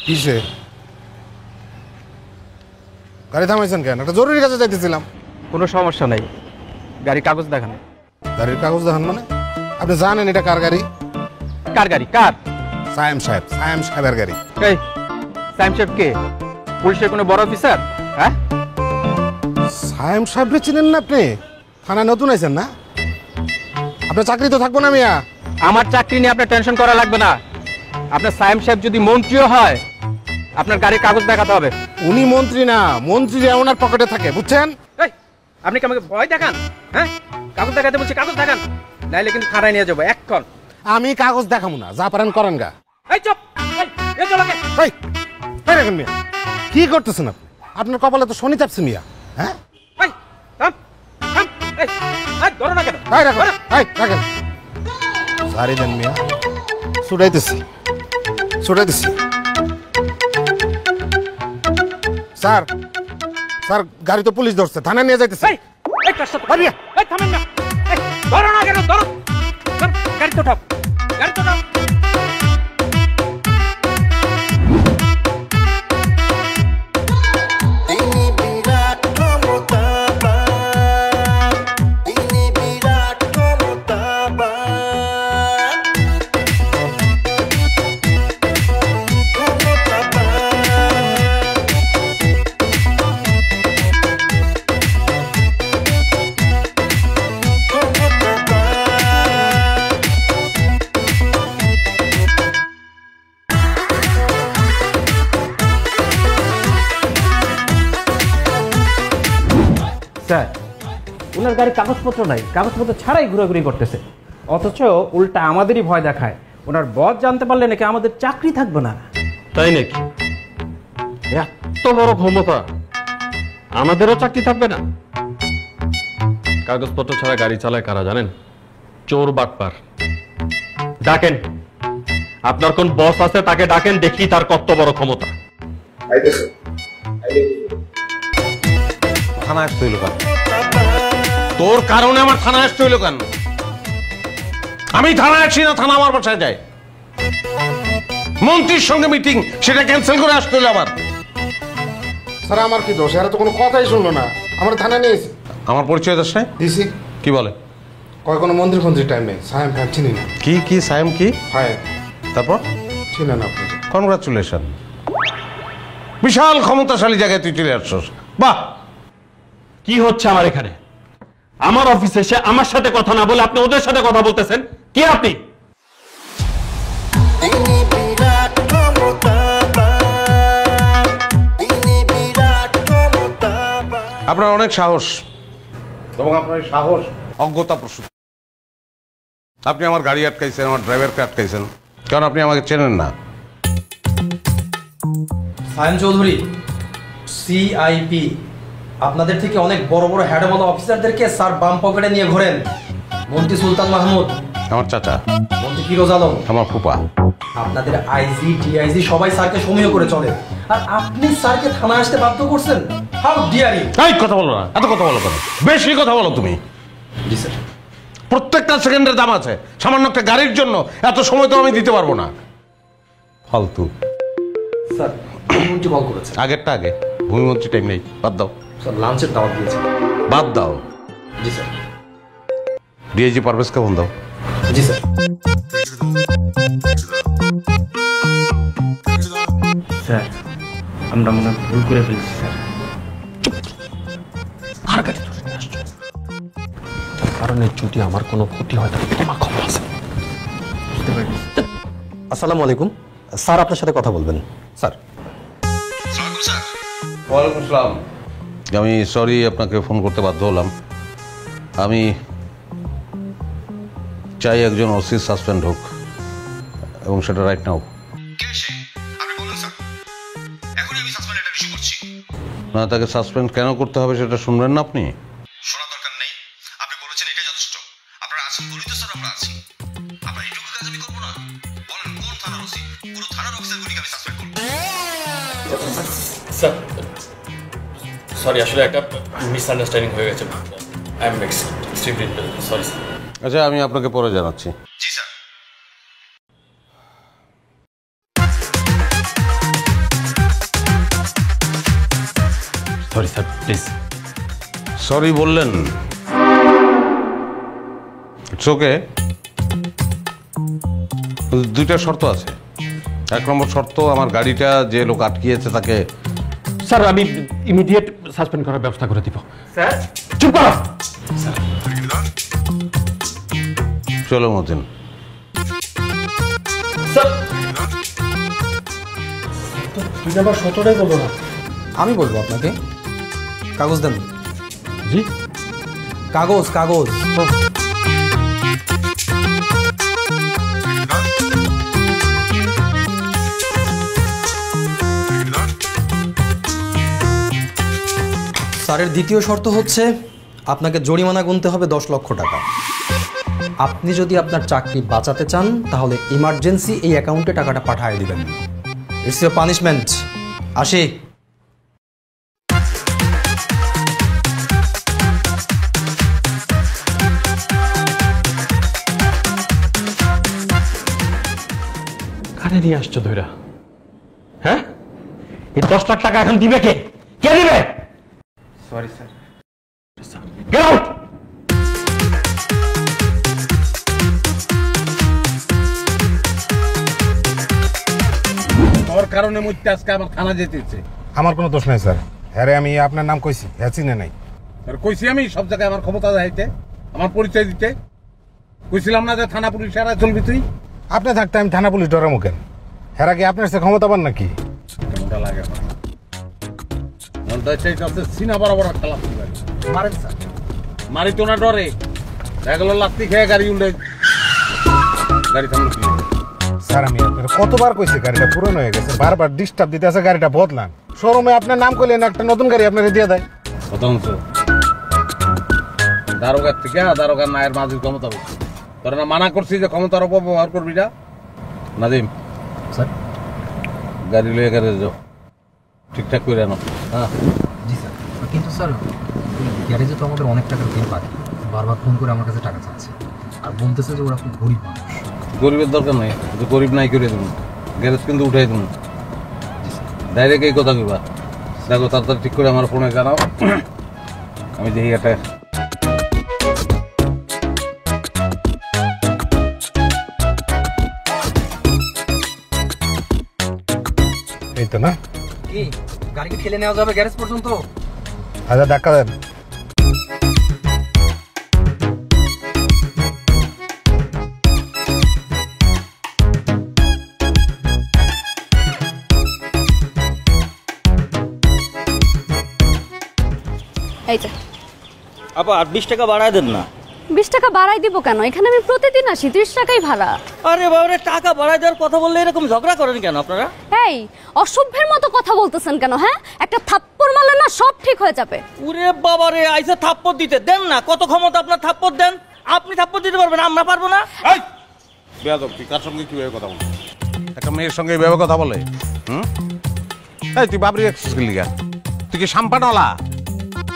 কিসে? গাড়ি থামাইছেন কেন? একটা জরুরি কাজে যাইতেছিলাম। কোনো সমস্যা নাই, গাড়ির কাগজ দেখান। গাড়ির কাগজ দেখান মানে? আপনি জানেন এটা কার গাড়ি? কার গাড়ি? কার? সায়েম সাহেবের গাড়ি। এই সায়েম সাহেব কে? পুলিশের কোনো বড় অফিসার? হ্যাঁ, সায়েম সাহেবকে চিনেন না আপনি? থানায় নতুন আইছেন না? আপনার চাকরি তো থাকবো না মিয়া। আমার চাকরি নিয়ে আপনার টেনশন করা লাগবে না। আপনার সায়েম সাহেব যদি মন্ত্রীও হয়, আপনার গাড়ির কাগজ দেখাতে হবে। উনি মন্ত্রী না, মন্ত্রী ওনার পকেটে থাকে, বুঝছেন? এই আপনি কি আমাকে ভয় দেখান? হ্যাঁ, কাগজ দেখাতে বলছি, কাগজ দেখান, নাইলে কিন্তু থানায় নিয়ে যাবো এক্ষণ। আমি কাগজ দেখাবো না, যা পারেন করেন গা। এই চুপ, এই চল আগে। এই রাখেন মিয়া, কি করতেছেন আপনি? আপনার কপালে তো শনি চাপছে মিয়া। হ্যাঁ, এই থাম থাম, এই ধরো না কেন? এই রাখেন, রাখেন। সারি দেন মিয়া, ছুটাইতেছি। স্যার গাড়ি তো পুলিশ ধরছে, থানায় নিয়ে যাইতেছে। এই থামেন না, এই ধরো না কেন? ধরো, গাড়ি তো উঠাও, গাড়ি তো উঠাও। স্যার, ওনার গাড়ির কাগজপত্র নাই, কাগজপত্র ছাড়াই ঘোরাঘুরি করতেছে, অথচ উল্টা আমাদেরই ভয় দেখায়। ওনার বস জানতে পারলে নাকি আমাদের চাকরি থাকবে না। তাই নাকি? এত বড় ক্ষমতা, আমাদেরও চাকরি থাকবে না? কাগজপত্র ছাড়া গাড়ি চালায় কারা জানেন? চোর বাটপার। ডাকেন, আপনার কোন বস আছে তাকে ডাকেন, দেখি তার কত বড় ক্ষমতা। থানা আসতে হইল কেন? তোর কারণে আমার থানা আসতে হইল কেন? আমি থানায় আসি না, থানা আমার বাসায় যায়। মন্ত্রীর সঙ্গে মিটিং, সেটা ক্যান্সেল করে আসতে হইল আবার। স্যার আমার কি দোষ? এরা তো কোনো কথাই শুনলো না, আমার থানায় নিয়েছে। আমার পরিচয় দাস নাই? দিছি। কি বলে? কয় কোনো মন্ত্রী টাইম নেই, সায়েম সাহেব চিনি না। কি সায়েম কি? হ্যাঁ, তারপর চিনেন আপনি? কনগ্রাচুলেশন, বিশাল ক্ষমতাশালী জায়গায় তুই চলে আসছস। বাহ! কি হচ্ছে আমার এখানে? আমার অফিসে এসে আমার সাথে কথা না বলে আপনি ওদের সাথে কথা বলতেছেন। কি আপনি? আপনার অনেক সাহস, এবং আপনার সাহস অজ্ঞতা প্রসূত। আপনি আমার গাড়ি আটকাইছেন, আমার ড্রাইভারকে আটকাইছেন, কারণ আপনি আমাকে চেনেন না। সায়েম চৌধুরী, সিআইপি, আপনাদের থেকে অনেক বড় বড় হ্যাডওয়ালা অফিসারদেরকে স্যার বাম পকেটে নিয়ে ঘোরেন। মন্ত্রী সুলতান মাহমুদ আমার চাচা, মন্ত্রী ফিরোজ আলম আমার ফুপা, আপনাদের আইজি ডিআইজি সবাই স্যারকে সমীহ করে চলে, আর আপনি স্যারকে থানায় আসতে বাধ্য করছেন। How dare you! এই কথা বলো না, এত কথা বলো কেন? বেশি কথা বলো তুমি। জি স্যার। প্রত্যেকটা সেকেন্ডের দাম আছে, সামান্য একটা গাড়ির জন্য এত সময় তো আমি দিতে পারবো না। ফালতু। স্যার ভূমিমন্ত্রী কল করেছে। আগেরটা আগে, ভূমিমন্ত্রী টাইম নেই, বাদ দাও। স্যার লাঞ্চের দাওয়াত দিয়েছে। বাদ দাও। জি স্যার। ডিআইজি পারভেজকে ফোন দাও। জি স্যার। স্যার আমরা মনে হয় ভুল করে ফেলছি স্যার। কারণে যদি আমার কোনো ক্ষতি হয় তাহলে তোমার খবর আছে। বুঝতে পারিনি। আসসালামু আলাইকুম স্যার, আপনার সাথে কথা বলবেন স্যার। ওয়ালাইকুম আসসালাম। আমি সরি আপনাকে ফোন করতে বাধ্য হলাম। আমি চাই একজন ওসি সাসপেন্ড হোক, এবং সেটা রাইট নাও। না, তাকে সাসপেন্ড কেন করতে হবে সেটা শুনবেন না আপনি? শোনা দরকার নেই, আপনি বলেছেন এটা যথেষ্ট। আপনারা আছেন বলি তো স্যার আমরা আছি। আপনার এইটুকু কাজ আমি করবো না? বলেন কোন থানার ওসি? পুরো থানার অফিসারগুলিকে আমি সাসপেন্ড করবো। স্যার সরি, আসলে একটা মিসআন্ডারস্ট্যান্ডিং হয়ে গেছে। I am extremely sorry sir. আচ্ছা, আমি আপনাকে পরে জানাচ্ছি। জি sir. Sorry sir please. Sorry বললেন, ইটস ওকে। দুইটা শর্ত আছে। 1 নম্বর শর্ত, আমার গাড়িটা যে লোক আটকিয়েছে তাকে। স্যার আমি ইমিডিয়েট সাসপেন্ড করার ব্যবস্থা করে দিব। স্যার চুপ করো। চলো মতিন। স্যার তুই আবার 17টাই বলবো না, আমি বলবো আপনাকে। কাগজ দেন। জি কাগজ কাগজ। স্যারের দ্বিতীয় শর্ত হচ্ছে আপনাকে জরিমানা গুনতে হবে 10 লক্ষ টাকা। আপনি যদি আপনার চাকরি বাঁচাতে চান তাহলে ইমার্জেন্সি এই অ্যাকাউন্টে টাকাটা পাঠিয়ে দিবেন। It's your punishment. আসি। কারে নিয়ে আসছো ধৈরা? হ্যাঁ, এই 10 লাখ টাকা এখন দিবে কে? কে দিবে? Sorry sir. Get out. তোর কারণে মুইতে আজকে আমার থানা যেতেছে। আমার কোনো দোষ নাই স্যার। হ্যাঁ রে, আমি আপনার নাম কইছি, হ্যাঁ চিনে নাই। আর কইছি আমি সব জায়গায় আমার ক্ষমতা দেখাইতে, আমার পরিচয় দিতে। কইছিলাম না যে থানা পুলিশ এরা চলবি তুই? আপনি থাকতে আমি থানা পুলিশ ডরামো কেন? হ্যাঁ কি আপনার সে ক্ষমতা পান নাকি? কেমনটা লাগে আমার? মনটা চাইছে সিনা বরাবর খেলা মারেন স্যার। মারি তো না ডরে। এগুলো লাত্তি খেয়ে গাড়ি উল্টে গাড়ি থামলো। স্যার আমি আপনার কতবার কইছি গাড়িটা পুরনো হয়ে গেছে, বারবার ডিস্টার্ব দিতে আছে, গাড়িটা বদলান। শোরুমে আপনার নাম করলেন, একটা নতুন গাড়ি আপনাকে দিয়ে দেয়। শতাংশ দারোগার থেকে দারোগার নায়ের মাঝে ক্ষমতা বেশি। তোরা না মানা করছি যে ক্ষমতার অপব্যবহার করবি না? নাদিম স্যার। গাড়ি লয়ে গাড়ি যাও, ঠিকঠাক করে আনো। হ্যাঁ জি স্যার। কিন্তু স্যার গ্যারেজে তো আমাদের অনেক টাকার বিল বাকি, বারবার ফোন করে আমার কাছে টাকা চাচ্ছে আর বলতেছে যে ওরা খুব গরিব মানুষ। গরিবের দরকার নেই, যে গরিব নাই করে দেবো, গ্যারেজ কিন্তু উঠাই দেবো। ডাইরেক্ট এই কথা কইবা। দেখো তাড়াতাড়ি ঠিক করে আমার ফোনে জানাও, আমি দেখি একটা। এই তো না? কি গাড়িকে ঠেলে নেওয়া যাবে গ্যারেজ পর্যন্ত? আচ্ছা ধাক্কা দেন। এই যে আপা আর 20 টাকা বাড়ায় দেন না। 20 টাকা বাড়াই দিব কেন? এখানে আমি প্রতিদিন আসি, 30 টাকাই ভাড়া। আরে বাবারে, টাকা বাড়ায় দেওয়ার কথা বললে এরকম ঝগড়া করেন কেন আপনারা? এই অসভ্যের মতো কথা বলতেছেন কেন? হ্যাঁ, একটা থাপ্পড় মারলে না সব ঠিক হয়ে যাবে। ওরে বাবারে, আইসা থাপ্পড় দিতে দেন না। কত ক্ষমতা আপনার, থাপ্পড় দেন। আপনি থাপ্পড় দিতে পারবেন, আমরা পারবো না। এই বেয়াদব, তুই কার সঙ্গে কিভাবে কথা বল? একটা মেয়ের সঙ্গে এইভাবে কথা বলে? এই তুই বাবরি এক্সেস লিগা, তুই কি সাম্পানওয়ালা?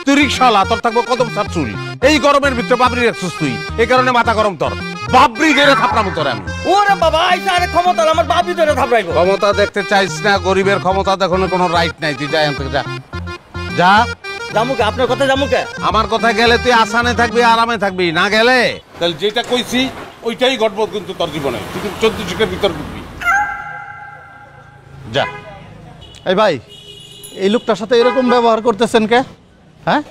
তুই রিক্সাওয়ালা, তোর থাকবো কদম সার চুল। এই গরমের ভিতরে বাবরি এক্সেস তুই, এই কারণে মাথা গরম তোর। বাবরি ধরে থাপড়াবো তোর আমি। ওরে বাবা, আইসা আরে ক্ষমতা, আমার বাপি ধরে থাপড়াইবো। ক্ষমতা দেখতে চাইছ না? গরিবের ক্ষমতা দেখানোর কোনো রাইট নাই। তুই যা এখান থেকে, যা যা। জামুকে আপনার কথা, জামুকে আমার কথা গেলে তুই আসানে থাকবি, আরামে থাকবি, না গেলে তাহলে যেটা কইছি ওইটাই ঘটবো কিন্তু তোর জীবনে। তুই 14 শিখের ভিতর ঢুকবি। যা। এই ভাই, এই লোকটার সাথে এরকম ব্যবহার করতেছেন কে? হ্যাঁ,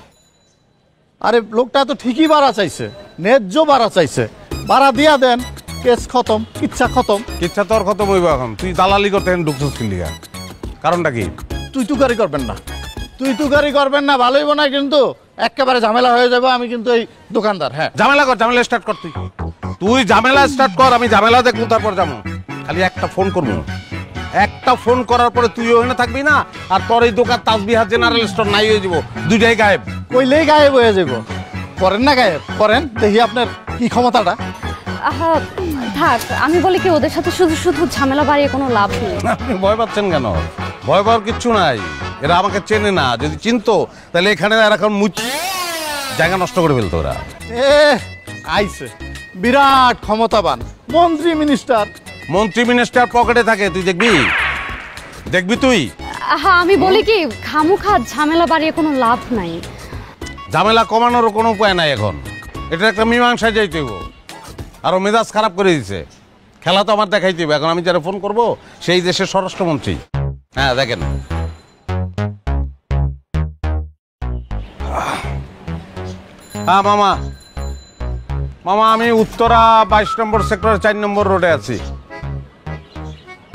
আরে লোকটা তো ঠিকই ভাড়া চাইছে, ন্যায্য ভাড়া চাইছে, ভাড়া দিয়া দেন, কেস খতম, ইচ্ছা খতম। ইচ্ছা তোর খতম হইব এখন। তুই দালালি করতে ঢুকছিস কিলিগা? কারণটা কি? তুই তুকারি করবেন না, তুই তুকারি করবেন না, ভালোই না, কিন্তু একেবারে ঝামেলা হয়ে যাবে। আমি কিন্তু এই দোকানদার। হ্যাঁ, ঝামেলা কর, ঝামেলা স্টার্ট কর। তুই ঝামেলা স্টার্ট কর, আমি ঝামেলা দেখবো, তারপর যাবো। খালি একটা ফোন করবো, একটা ফোন করার পরে তুই ওখানে থাকবি না, আর তোর এই দোকান তাজবিহার জেনারেল স্টোর নাই হয়ে যাব, দুইটাই গায়েব। কইলেই গায়েব হয়ে যাব। করেন না গায়েব, করেন দেখি আপনার কি ক্ষমতাটা। আহা থাক, আমি বলি কি, ওদের সাথে শুধু শুধু ঝামেলা বাড়িয়ে কোনো লাভ নেই। আপনি ভয় পাচ্ছেন কেন? ভয় পাওয়ার কিচ্ছু নাই। এরা আমাকে চেনে না, যদি চিনতো তাহলে এখানে এখন জায়গা নষ্ট করে ফেলতো ওরা। এ আইছে বিরাট ক্ষমতাবান মন্ত্রী মিনিস্টার। মন্ত্রী মিনিস্টার পকেটে থাকে, তুই দেখবি, দেখবি তুই। হ্যাঁ আমি বলি কি খামুখা ঝামেলা বাড়িয়ে কোনো লাভ নাই। ঝামেলা কমানোর কোনো উপায় নাই এখন, এটা একটা মীমাংসায় যাইতে হইব। আরো মেজাজ খারাপ করে দিছে, খেলা তো আমার দেখাইতে হবে। এখন আমি যারা ফোন করব সেই দেশের স্বরাষ্ট্রমন্ত্রী। হ্যাঁ দেখেন, হ্যাঁ মামা মামা আমি উত্তরা 22 নম্বর সেক্টরের 4 নম্বর রোডে আছি।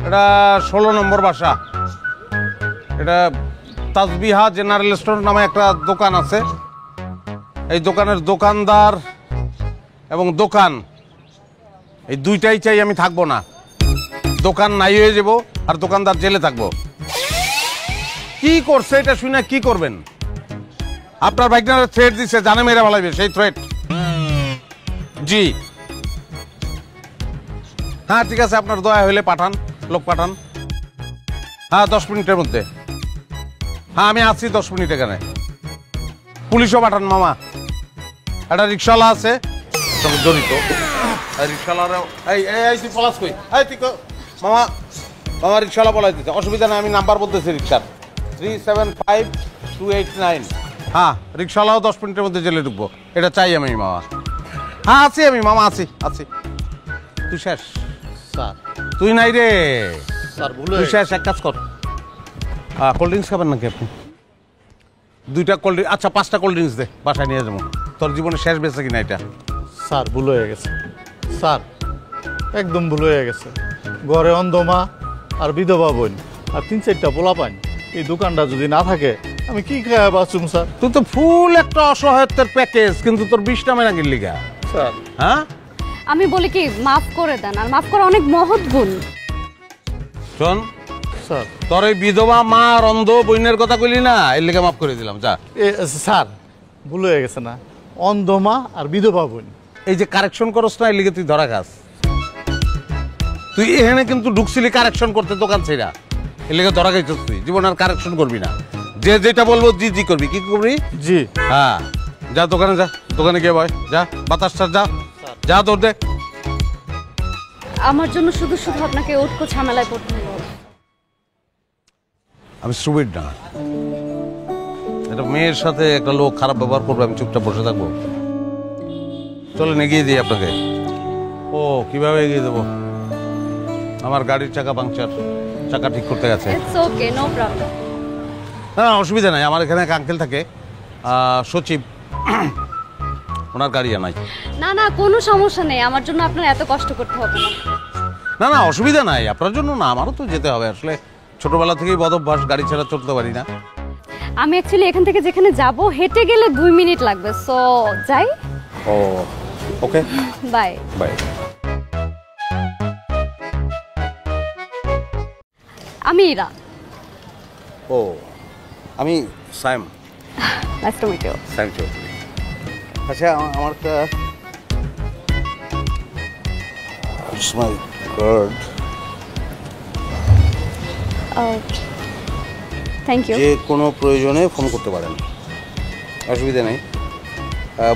এটা 16 নম্বর বাসা। এটা তাজবিহা জেনারেল স্টোর নামে একটা দোকান আছে। এই দোকানের দোকানদার এবং দোকান এই দুইটাই চাই, আমি থাকবো না। দোকান নাই হয়ে যাব আর দোকানদার জেলে থাকবো। কি করছে এটা শুনে কি করবেন? আপনার ভাইগনারে থ্রেট দিছে, জানে মেরে ভালাইবে, সেই থ্রেট। জি হ্যাঁ ঠিক আছে, আপনার দয়া হইলে পাঠান, লোক পাঠান। হ্যাঁ 10 মিনিটের মধ্যে। হ্যাঁ আমি আছি 10 মিনিট এখানে। পুলিশও পাঠান মামা। একটা রিক্সাওয়ালা আছে সঙ্গে জড়িত। রিক্সাওয়ালারাও এই তুই পলাশ কই? এই তুই মামা মামা রিক্সাওয়ালা পলাই দিচ্ছে, অসুবিধা নেই, আমি নাম্বার বলতেছি রিক্সার 375289। হ্যাঁ রিক্সাওয়ালাও 10 মিনিটের মধ্যে জেলে ঢুকবো, এটা চাই আমি মামা। হ্যাঁ আছি আমি মামা, আছি আছি। তুই শেষ? স্যার তুই নাই রে স্যার ভুল তুই শেষ। এক কাজ কর, কোল্ড ড্রিঙ্কস খাবেন নাকি আপনি? 2টা কোল্ড ড্রিঙ্কস, আচ্ছা 5টা কোল্ড ড্রিঙ্কস দে, বাসায় নিয়ে যাবো। তোর জীবনে শেষ বেঁচে কিনা এটা? স্যার ভুল হয়ে গেছে স্যার, একদম ভুল হয়ে গেছে। ঘরে অন্ধমা আর বিধবা বোন আর 3-4টা পোলা পাইন, এই দোকানটা যদি না থাকে আমি কি খায় বাঁচুম স্যার? তুই তো ফুল একটা অসহায়ত্বের প্যাকেজ, কিন্তু তোর 20টা মাইনা কিনলি গা স্যার। হ্যাঁ আমি বলি কি মাফ করে দেন, আর মাফ করা অনেক মহৎ গুণ। শোন স্যার তোর এই বিধবা মা আর অন্ধ বোনের কথা কইলি না, এর লেগে মাফ করে দিলাম। যা। স্যার ভুল হয়ে গেছে না, অন্ধমা আর বিধবা বোন। এই যে কারেকশন করস না, এর লেগে তুই ধরা খাস। তুই এখানে কিন্তু ঢুকছিলি কারেকশন করতে দোকান ছেড়া, এর লেগে ধরা খাইছিস। তুই জীবন আর কারেকশন করবি না, যে যেটা বলবো জি জি করবি। কি করবি? জি। হ্যাঁ যা দোকানে যা, দোকানে গিয়ে বয়, যা বাতাস যা যা তোর দে। আমার জন্য শুধু শুধু আপনাকে উটকো ঝামেলায় পড়তে হলো। আমি স্টুপিড না, একটা মেয়ের সাথে একটা লোক খারাপ ব্যবহার করবে, আমি চুপচাপ বসে থাকবো? চলেন এগিয়ে দিই আপনাকে। ও কিভাবে এগিয়ে দেবো? আমার গাড়ির চাকা পাংচার, চাকা ঠিক করতে গেছে। It's okay, no problem. না অসুবিধা নাই, আমার এখানে এক আঙ্কেল থাকে, সচিব, ওনার গাড়ি আনাই। না না কোনো সমস্যা নেই, আমার জন্য আপনার এত কষ্ট করতে হবে না। না না অসুবিধা নাই, আপনার জন্য না, আমারও তো যেতে হবে। আসলে ছোটবেলা থেকেই বদ অভ্যাস, গাড়ি ছাড়া চলতে পারি না। আমি অ্যাকচুয়ালি এখান থেকে যেখানে যাব হেঁটে গেলে 2 মিনিট লাগবে, সো যাই। ও ওকে বাই বাই। আমি ইরা। ও আমি Saim. Nice to meet you. Saim Chowdhury. আচ্ছা আমার একটা মাই গড, থ্যাংক ইউ। যে কোনো প্রয়োজনে ফোন করতে পারেন, অসুবিধা নেই।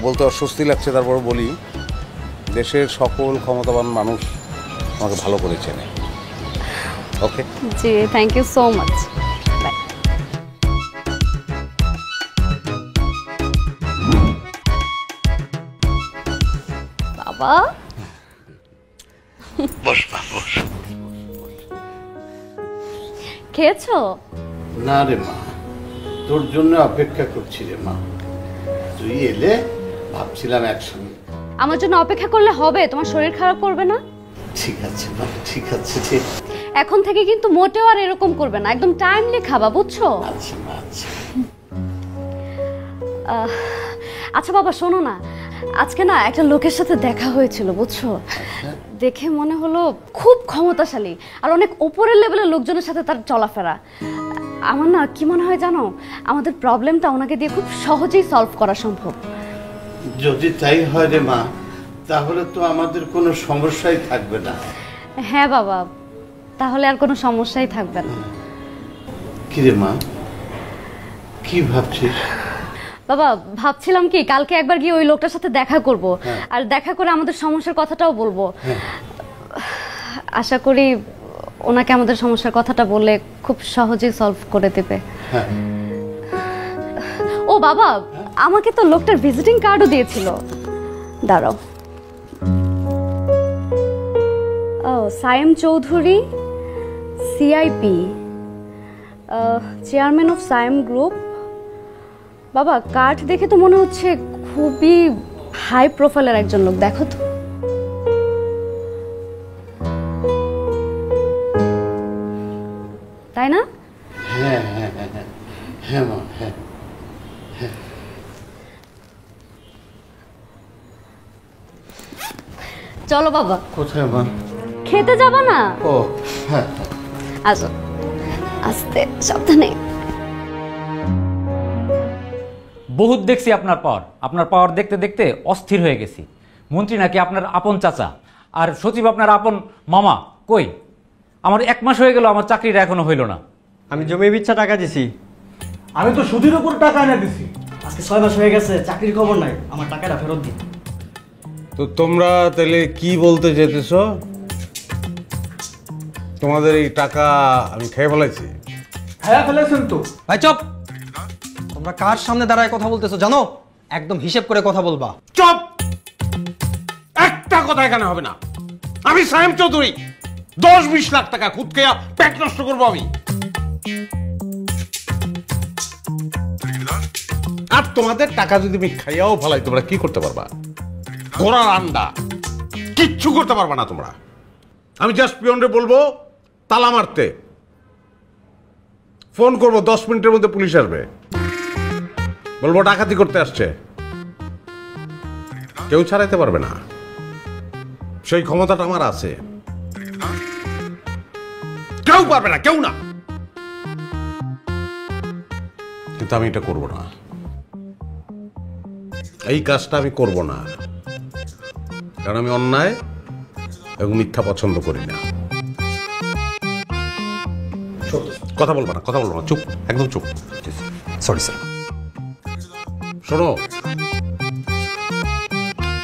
বলতে অস্বস্তি লাগছে, তারপর বলি, দেশের সকল ক্ষমতাবান মানুষ আমাকে ভালো করে চেনে। ওকে জি thank you so much. Bye. বাবা বস মা বস। খেয়েছো? না রে মা, তোর জন্য অপেক্ষা করছি রে মা, তুই এলে ভাবছিলাম একসঙ্গে। আমার জন্য অপেক্ষা করলে হবে? তোমার শরীর খারাপ করবে না? ঠিক আছে মা, ঠিক আছে ঠিক। এখন থেকে কিন্তু মোটেও আর এরকম করবে না, একদম টাইমলি খাবা, বুঝছো? আচ্ছা মা আচ্ছা। আচ্ছা বাবা শোনো না, আজকে না একটা লোকের সাথে দেখা হয়েছিল, বুঝছো? দেখে মনে হলো খুব ক্ষমতাশালী আর অনেক উপরের লেভেলের লোকজনের সাথে তার চলাফেরা। আমার না কি মনে হয় জানো, আমাদের প্রবলেমটা ওনাকে দিয়ে খুব সহজেই সলভ করা সম্ভব। যদি তাই হয় রে মা, তাহলে তো আমাদের কোনো সমস্যাই থাকবে না। হ্যাঁ বাবা, তাহলে আর কোনো সমস্যাই থাকবে না। কি রে মা, কি ভাবছিস? বাবা ভাবছিলাম কি কালকে একবার গিয়ে ওই লোকটার সাথে দেখা করব, আর দেখা করে আমাদের সমস্যার কথাটাও বলবো। আশা করি ওনাকে আমাদের সমস্যার কথাটা বললে খুব সহজেই সলভ করে দেবে। হ্যাঁ ও বাবা, আমাকে তো লোকটার ভিজিটিং কার্ডও দিয়েছিল। দাঁড়াও। ও Sayem Chowdhury, CIP, chairman of Sayem group. বাবা কার্ড দেখে তো মনে হচ্ছে খুবই হাই প্রোফাইলের একজন লোক, দেখো তো। তাই না? হ্যাঁ হ্যাঁ হ্যাঁ হ্যাঁ হ্যাঁ মা, হ্যাঁ। চলো বাবা। কোথায় মা? খেতে যাবা না? ও হ্যাঁ। আসো, আস্তে সাবধানে। বহুত দেখছি আপনার পাওয়ার দেখতে দেখতে অস্থির হয়ে গেছি। মন্ত্রী নাকি আপনার আপন চাচা, আর সচিব আপনার আপন মামা। কই, আমার 1 মাস হয়ে গেল, আমার চাকরিটা এখনো হইল না। আমি জমি বিচ্ছা টাকা দিছি। আমি তো সুদের উপর টাকা এনে দিছি। আজকে 6 মাস হয়ে গেছে, চাকরির খবর নাই। আমার টাকাটা ফেরত দিন। তো তোমরা তাহলে কি বলতে যেতেছ? তোমাদের এই টাকা আমি খেয়ে ফেলাইছি? হ্যাঁ ফেলেছেন তো। ভাই চুপ! তোমরা কার সামনে দাঁড়ায় কথা বলতেছো জানো? একদম হিসেব করে কথা বলবা। চুপ! একটা কথা এখানে হবে না। আমি সায়েম চৌধুরী 10-20 লাখ টাকা খুদ খেয়া পেট নষ্ট করবো আমি। আর তোমাদের টাকা যদি আমি খাইয়াও ফেলাই, তোমরা কি করতে পারবা? ঘোড়ার আন্ডা, কিচ্ছু করতে পারবা না তোমরা। আমি জাস্ট পিয়নরে বলবো তালা মারতে, ফোন করবো 10 মিনিটের মধ্যে পুলিশ আসবে, বলবো ডাকাতি করতে আসছে। কেউ ছাড়াইতে পারবে না, সেই ক্ষমতাটা আমার আছে। কেউ পারবে না, কেউ না। কিন্তু আমি এটা করব না, এই কাজটা আমি করব না, কারণ আমি অন্যায় এবং মিথ্যা পছন্দ করি না। কথা বলবো না, কথা বলবো না, চুপ, একদম চুপ। Sorry sir. শোনো,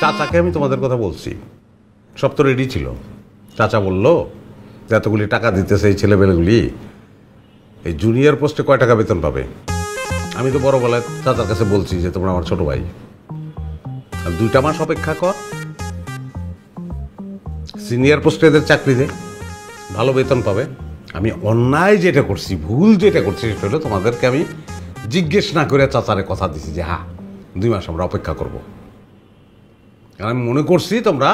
চাচাকে আমি তোমাদের কথা বলছি, সব তো রেডি ছিল। চাচা বললো যে এতগুলি টাকা দিতেছে এই ছেলেমেয়েগুলি, এই জুনিয়র পোস্টে কয় টাকা বেতন পাবে। আমি তো বড় বলে চাচার কাছে বলছি যে তোমরা আমার ছোট ভাই, আর 2টা মাস অপেক্ষা কর, সিনিয়র পোস্টে এদের চাকরি দে, ভালো বেতন পাবে। আমি অন্যায় যেটা করছি, ভুল যেটা করছি, সেটা হলো তোমাদেরকে আমি জিজ্ঞেস না করে চাচারে কথা দিছি যে হ্যাঁ 2 মাস আমরা অপেক্ষা করব। কারণ আমি মনে করছি তোমরা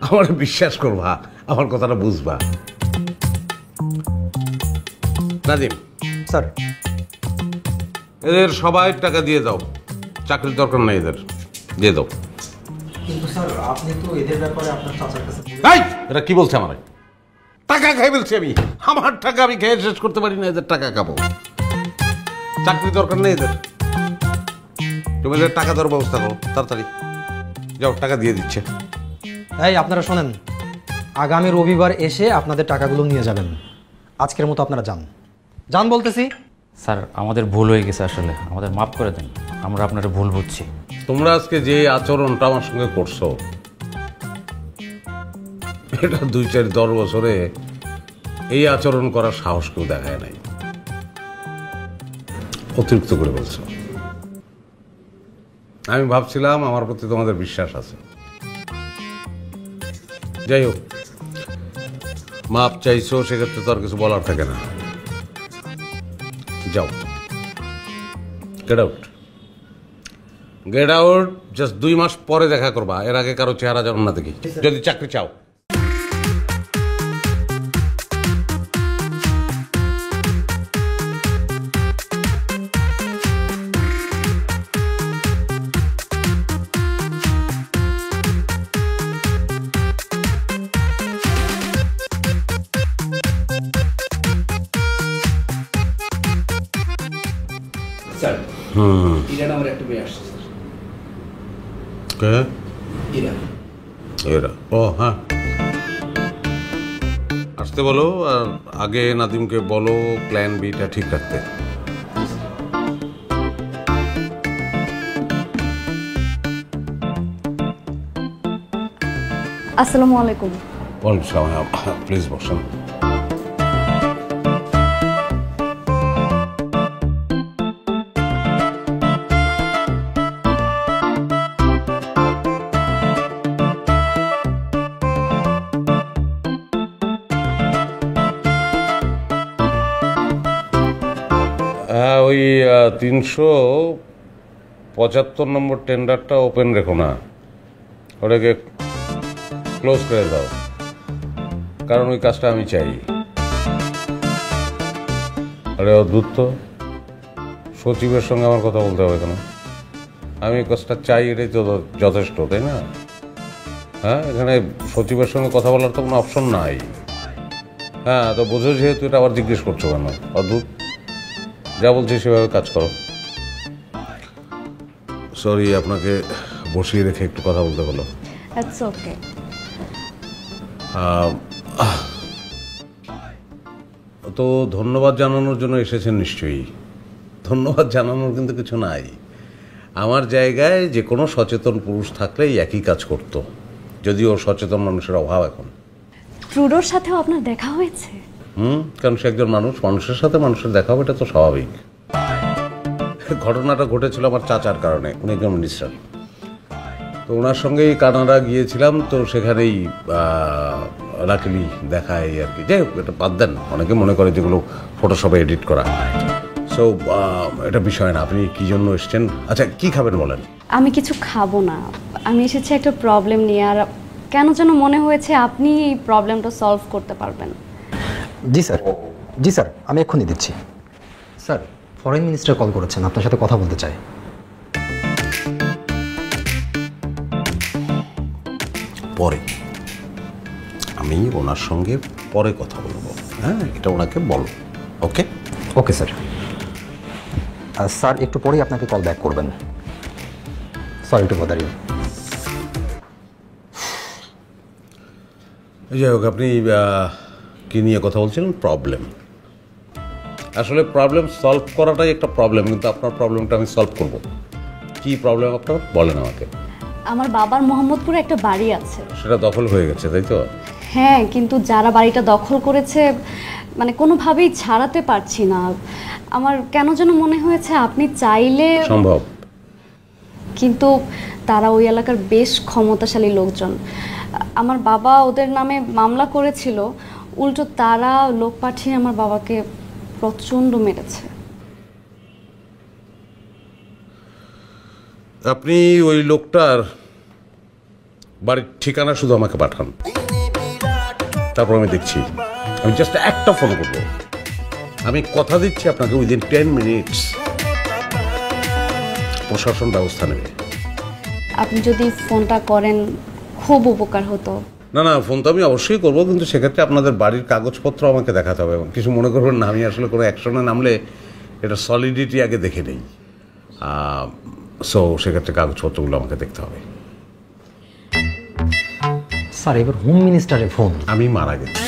আমার বিশ্বাস করবা, আমার কথাটা বুঝবা। নাদিম স্যার, এদের সবাই টাকা দিয়ে দাও, চাকরির দরকার নেই এদের, দিয়ে দাও। কিন্তু স্যার আপনি তো এদের ব্যাপারে আপনার চাচার কাছে এই এরা কি বলছে? আমার টাকা খাই বলছি আমি, আমার টাকা আমি খেয়ে শেষ করতে পারি না, এদের টাকা খাবো। চাকরি দরকার নেই এদের, তুমি এদের টাকা দেওয়ার ব্যবস্থা করো তাড়াতাড়ি, যাও টাকা দিয়ে দিচ্ছে। এই আপনারা শোনেন, আগামী রবিবার এসে আপনাদের টাকাগুলো নিয়ে যাবেন। আজকের মতো আপনারা যান, যান বলতেছি। স্যার আমাদের ভুল হয়ে গেছে, আসলে আমাদের মাফ করে দেন, আমরা আপনার ভুল বুঝছি। তোমরা আজকে যে আচরণটা আমার সঙ্গে করছো, এটা 2-4-10 বছরে এই আচরণ করার সাহস কেউ দেখায় নাই, অতিরিক্ত করে বলছো। আমি ভাবছিলাম আমার প্রতি তোমাদের বিশ্বাস আছে। যাই হোক, মাপ চাইছো, সেক্ষেত্রে তো আর কিছু বলার থাকে না। যাও, get out, get out. Just 2 মাস পরে দেখা করবা, এর আগে কারো চেহারা যেন না দেখি, যদি চাকরি চাও। স্যার ইরান আমার একটা মেয়ে আসছে স্যার। কে? ইরান। এরা? ও হ্যাঁ, আসতে বলো, আর আগে নাদিমকে বলো প্ল্যান বিটা ঠিক রাখতে। আসসালামু আলাইকুম। ওয়ালাইকুম আসসালাম, প্লিজ বসেন। ওই 375 নম্বর টেন্ডারটা ওপেন রেখো না, ওটাকে ক্লোজ করে দাও, কারণ ওই কাজটা আমি চাই। আরে অদ্ভুত তো, সচিবের সঙ্গে আমার কথা বলতে হবে কেন? আমি এই কাজটা চাই, এটাই তো যথেষ্ট, তাই না? হ্যাঁ, এখানে সচিবের সঙ্গে কথা বলার তো কোনো অপশন নাই। হ্যাঁ, তো বোঝো যেহেতু, এটা আবার জিজ্ঞেস করছো কেন? অদ্ভুত, যা বলছি সেভাবে কাজ করো। সরি, আপনাকে বসিয়ে রেখে একটু কথা বলতে হলো। It's okay. তো ধন্যবাদ জানানোর জন্য এসেছেন নিশ্চয়ই। ধন্যবাদ জানানোর কিন্তু কিছু নাই। আমার জায়গায় যে কোনো সচেতন পুরুষ থাকলেই একই কাজ করত, যদিও সচেতন মানুষের অভাব এখন। ট্রুডোর সাথেও আপনার দেখা হয়েছে? কারণ সে একজন মানুষ, মানুষের সাথে মানুষের দেখা হবে, এটা তো স্বাভাবিক। ঘটনাটা ঘটেছিল আমার চাচার কারণে, উনি একজন মিনিস্টার। তো ওনার সঙ্গেই কানাডা গিয়েছিলাম, তো সেখানেই লাকিলি দেখা, এই আর কি। যাই হোক, এটা বাদ দেন, অনেকে মনে করে যেগুলো ফটোশপে এডিট করা। সো এটা বিষয় না। আপনি কি জন্য এসছেন? আচ্ছা, কি খাবেন বলেন? আমি কিছু খাবো না, আমি এসেছি একটা প্রবলেম নিয়ে। আর কেন যেন মনে হয়েছে আপনি এই প্রবলেমটা সলভ করতে পারবেন। জি স্যার, জি স্যার, আমি এক্ষুনি দিচ্ছি। স্যার, ফরেন মিনিস্টার কল করেছেন, আপনার সাথে কথা বলতে চাই। পরে আমি ওনার সঙ্গে পরে কথা বলবো। হ্যাঁ, এটা ওনাকে বলো। ওকে ওকে স্যার। স্যার একটু পরেই আপনাকে কল ব্যাক করবেন। Sorry to bother you. যাই হোক, আপনি কি নিয়ে কথা বলছিলেন? প্রবলেম। আসলে প্রবলেম সলভ করাটাই একটা প্রবলেম, কিন্তু আপনার প্রবলেমটা আমি সলভ করব। কি প্রবলেম আপনার বলেন আমাকে। আমার বাবার মোহাম্মদপুরে একটা বাড়ি আছে, সেটা দখল হয়ে গেছে, তাই তো? হ্যাঁ, কিন্তু যারা বাড়িটা দখল করেছে মানে কোনোভাবেই ছাড়াতে পারছি না। আমার কেন যেন মনে হয়েছে আপনি চাইলে সম্ভব, কিন্তু তারা ওই এলাকার বেশ ক্ষমতাশালী লোকজন। আমার বাবা ওদের নামে মামলা করেছিল, উল্টো তারা লোক পাঠিয়ে আমার বাবাকে প্রচণ্ড মেরেছে। আপনি ওই লোকটার বাড়ির ঠিকানা শুধু আমাকে পাঠান, তারপর আমি দেখছি। আমি জাস্ট একটা ফোন করবো, আমি কথা দিচ্ছি আপনাকে, উইদিন 10 মিনিটস প্রশাসন ব্যবস্থা নেবে। আপনি যদি ফোনটা করেন খুব উপকার হতো। না না, ফোন তো আমি অবশ্যই করবো, কিন্তু সেক্ষেত্রে আপনাদের বাড়ির কাগজপত্র আমাকে দেখাতে হবে। কিছু মনে করবেন না, আমি আসলে কোনো অ্যাকশনে নামলে এটা সলিডিটি আগে দেখে নেই। সো সেক্ষেত্রে কাগজপত্রগুলো আমাকে দেখতে হবে। স্যার, এবার হোম মিনিস্টারের ফোন। আমি মারা গেছি।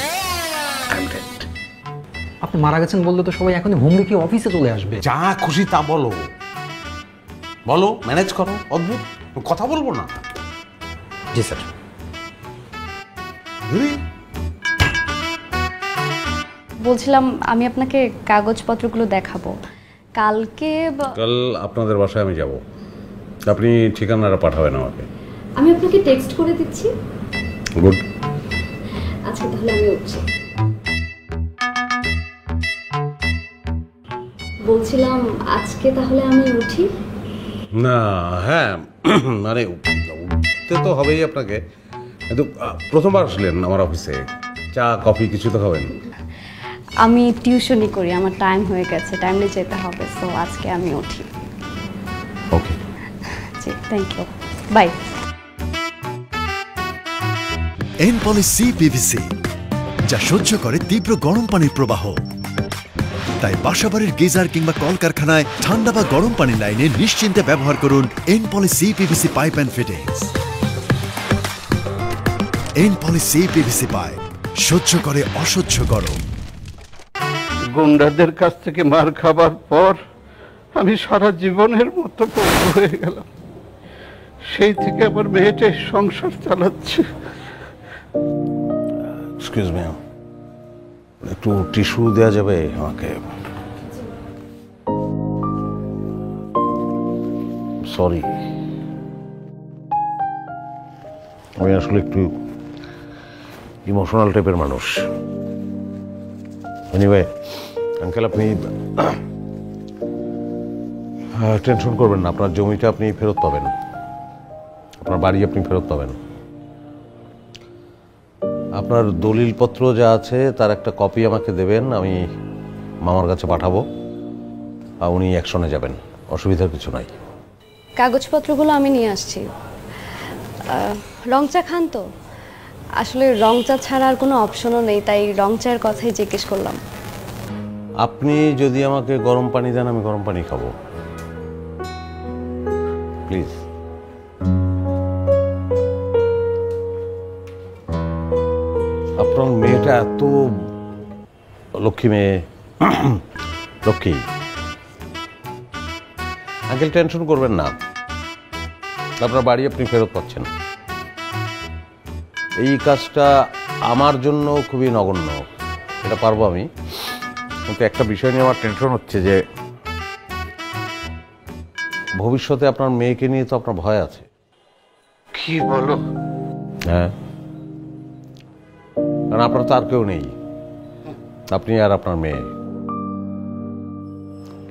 আপনি মারা গেছেন বললে তো সবাই এখনই হোম রেখে অফিসে চলে আসবে। যা খুশি তা বলো, বলো, ম্যানেজ করো। অদ্ভুত, কথা বলবো না? জি স্যার। বলছিলাম আমি আপনাকে কাগজপত্রগুলো দেখাবো কালকে। কাল আপনাদের বাসায় আমি যাব, আপনি ঠিকানাটা পাঠাবেন আমাকে। আমি আপনাকে টেক্সট করে দিচ্ছি। গুড। আচ্ছা, তাহলে আমি উঠছি। বলছিলাম আজকে তাহলে আমি উঠি। না, হ্যাঁ, মানে উঠতে তো হবেই আপনাকে, কিন্তু প্রথমবার আসলেন আমার অফিসে, চা কফি কিছু তো খাবেন? আমি টিউশনই করি, আমার টাইম হয়ে গেছে, টাইমলি যেতে হবে। সো আজকে আমি উঠি। ওকে, জি, থ্যাংক ইউ, বাই। এনপলিসি পিভিসি, যা সহ্য করে তীব্র গরম পানির প্রবাহ। তাই বাসাবাড়ির গিজার কিংবা কলকারখানায় ঠান্ডা বা গরম পানির লাইনে নিশ্চিন্তে ব্যবহার করুন এনপলিসি পিভিসি পাইপ অ্যান্ড ফিটিংস। এনপলিসি পিভিসি পাইপ সহ্য করে অসহ্য গরম। গুন্ডাদের কাছ থেকে মার খাবার পর আমি সারা জীবনের মতো পঙ্গু হয়ে গেলাম। সেই থেকে আমার মেয়েটা সংসার চালাচ্ছে। এক্সকিউজ মি, একটু টিস্যু দেওয়া যাবে আমাকে? সরি, আমি আসলে একটু ইমোশনাল টাইপের মানুষ। এনিওয়ে আঙ্কেল, আপনি টেনশন করবেন না, আপনার জমিটা আপনি ফেরত পাবেন, আপনার বাড়ি আপনি ফেরত পাবেন। আপনার দলিলপত্র যা আছে তার একটা কপি আমাকে দেবেন, আমি মামার কাছে পাঠাবো, আর উনি অ্যাকশনে যাবেন, অসুবিধার কিছু নাই। কাগজপত্রগুলো আমি নিয়ে আসছি। রং চা খান তো? আসলে রং চা ছাড়া আর কোনো অপশনও নেই, তাই রং চায়ের কথাই জিজ্ঞেস করলাম। আপনি যদি আমাকে গরম পানি দেন আমি গরম পানি খাবো, প্লিজ। আপনার মেয়েটা এত লক্ষ্মী মেয়ে, লক্ষ্মী। আঙ্কেল টেনশন করবেন না, আপনার বাড়ি আপনি ফেরত পাচ্ছেন। এই কাজটা আমার জন্য খুবই নগণ্য, এটা পারবো আমি, কিন্তু একটা বিষয় নিয়ে আমার টেনশন হচ্ছে যে ভবিষ্যতে আপনার মেয়েকে নিয়ে তো আপনার ভয় আছে। কি বলো? হ্যাঁ, কারণ আপনার তো আর কেউ নেই, আপনি আর আপনার মেয়ে।